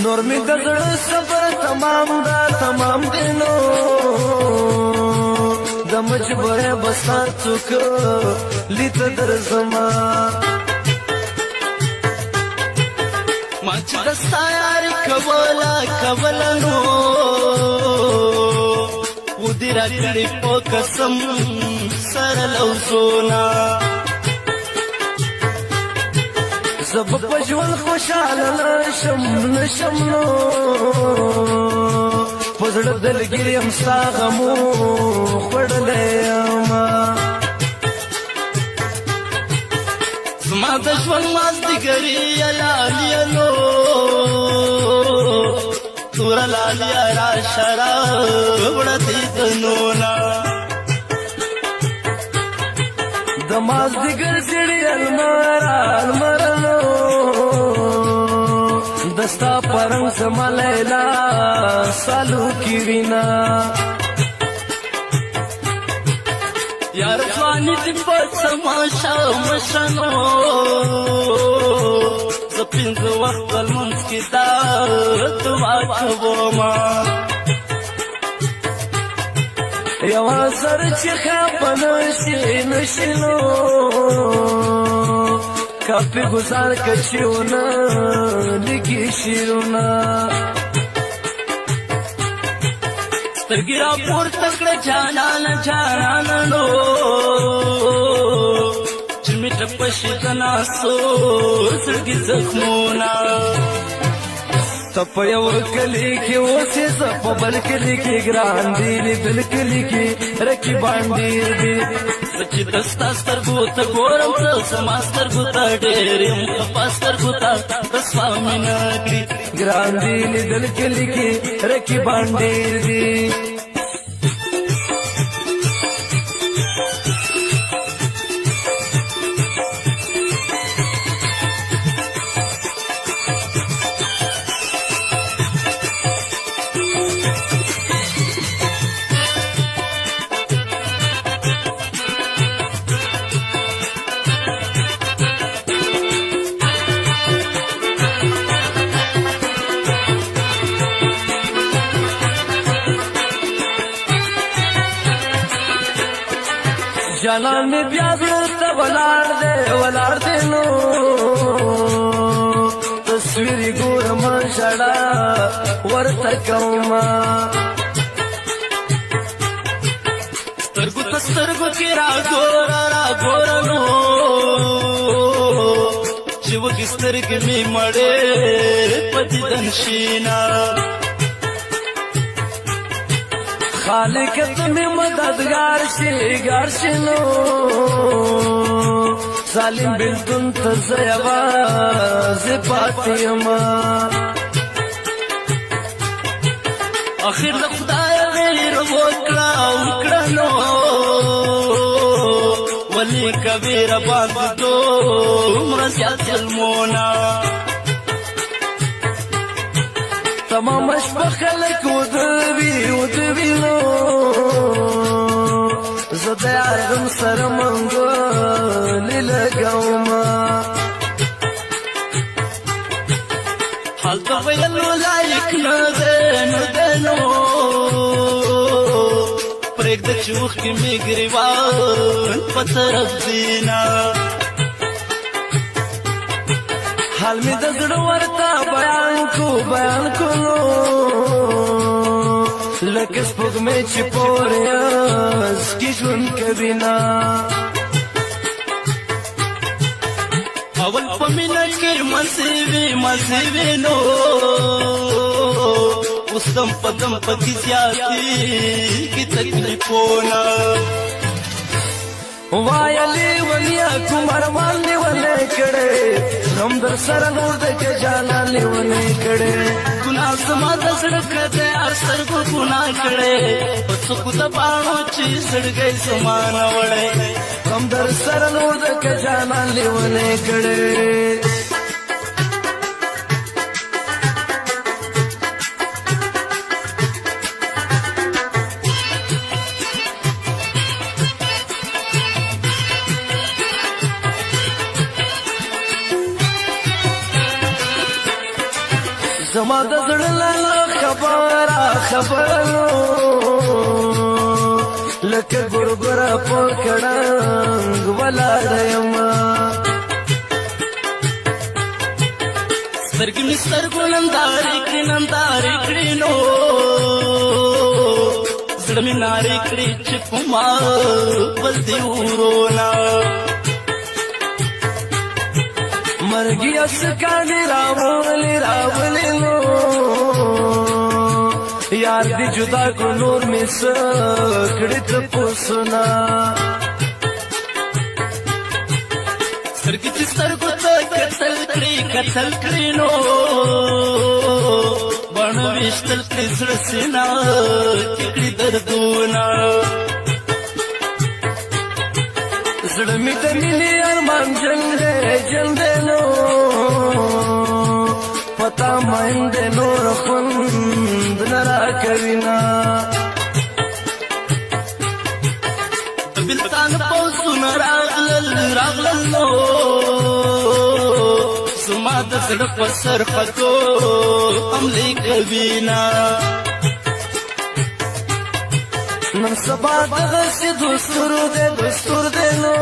نور می د زړه صبر تمام دا تمام دینو د مجبور بسا څوک لیت درځما ما چې دستا یار کولا نو و دې راکړې په قسم سره لوزونا زب په ژوند خوشاله نشم نو په زړه دلګري هم ستا غمو خوړلی یمه زما د ژوند مازدیګري لالیانو توره لالیا راشه راوړه دیدنونه د مازدیګر زړې المرنو دستا پرنګ زما لیلا سالو کی وینا یار ځواني دې په تماشا مشنو زه پنځه وخت لمونځ کې دا دعا کومه یوا سر چې خپه نشي نو کافی گزار کچیونا لکی شیرونا سترګې را پورته کړه جانانو چې مې ټپه شي د ناسو زړګي زخمونه ته په یو کلي کې اوسې زه په بل کلي کې ګران دي بل کلي کې رقیبان ډېر دي زه چې د ستا سترګو ته ګورم ته زما سترګو ته ډېر یم خفا سترګو ته رسوا مې نه کړي ګران دي بل کلي کې رقیبان ډېر دي جانان می بیا زړه ولاړ دی نو تصویر ګورم ژړا ورته کومه سترګو ته سترګو کې راګوره نو چې وږي سترګې مې مړې په دیدن شینا خالق تمہیں مددگار شنو ظالم بلدن تزیواز پاتیما آخر د خدای غیر وکړنو ولی کبیر باندې دومره زیات ظلمونه تمام شپه خلک ودوي نو زه د یارم سره منګولې لګومه هلته ویلو لایق نه دی نو پرېږده چې اوښکې مې ګریوان په طرف ځينه حال می د زړه ورته بیان کو لکه سپوږمۍ چې پورې اسکي ژوند کوي نه اول په مینه کې مزې نو اوس دم په دم پکې زیاتېږي تکلیفونه وایلی ولیا کوم ارمان لیونی کړی غم در سره نور د کې جانا لیونی کړی ګناه زما د زړه کده هر سترګو ګناه کړی په څوکو د باڼو چې زړګی زما نه وړی غم در سره نور د کې جانا لیونی کړی زما د زړه لاله خبره لکه ګورګوره په کړنګ ولاړه یمه سترګې مې سترګو نندارې کړې نو زړه مې نارې کړې چې کومه بل دې ورونا مرګي اسکانې راولې نو یار دې جدا کړو نور مې څه کړې تپوسونه سترګې چې سترګو ته کتل کړې نو بڼه ویشتل کړې زړه سینا کړې دردونه زړه مې د مینې ارمان جنګ دی نو پتا مایندې نور خوند نه راکوینه د بلتان پوځونه راغلل نو زما د زړه په سر خطو حملې کوینه نن سبا دغسې دستور دی نو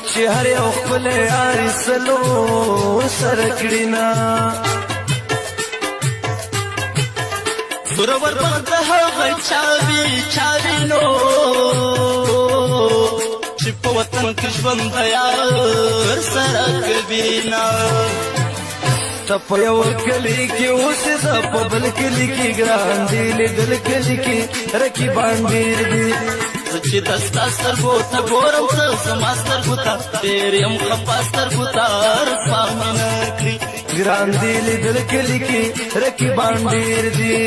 چې هر یو خپله یاري سلو سره کړینه زورور بخت د هغه چاوي نو چې په وطن کې ژوند د یار سره کوینه ته په یو کلي کې اوسې زه په بل کلي کې ګران دي لیدل کلي کې رقیبان ډېر دي زه چې د ستا سترګو ته ګورم څه زما سترګو ته ډېر یم خفا سترګو ته رسوا مې نه کړي ګران دي لیدل کلي کې رقیبان ډېر دي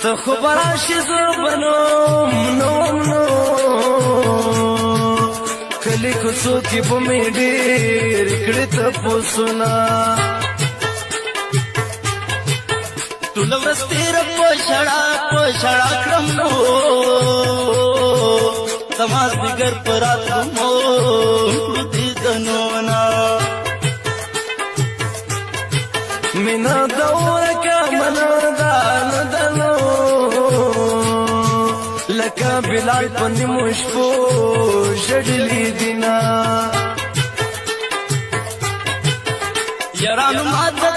ته خو به راشې زه به نوم نو کلي کوڅو کې به مې ډېر کړې تپوسونه ټوله ورځ تېره په ژړا کړم نو زما ځیګر په راتلو مو دیدنونه مینه د ورکه منه دانو لکه بلال په نیمو شپو ژړلي دینه یارانو ما ته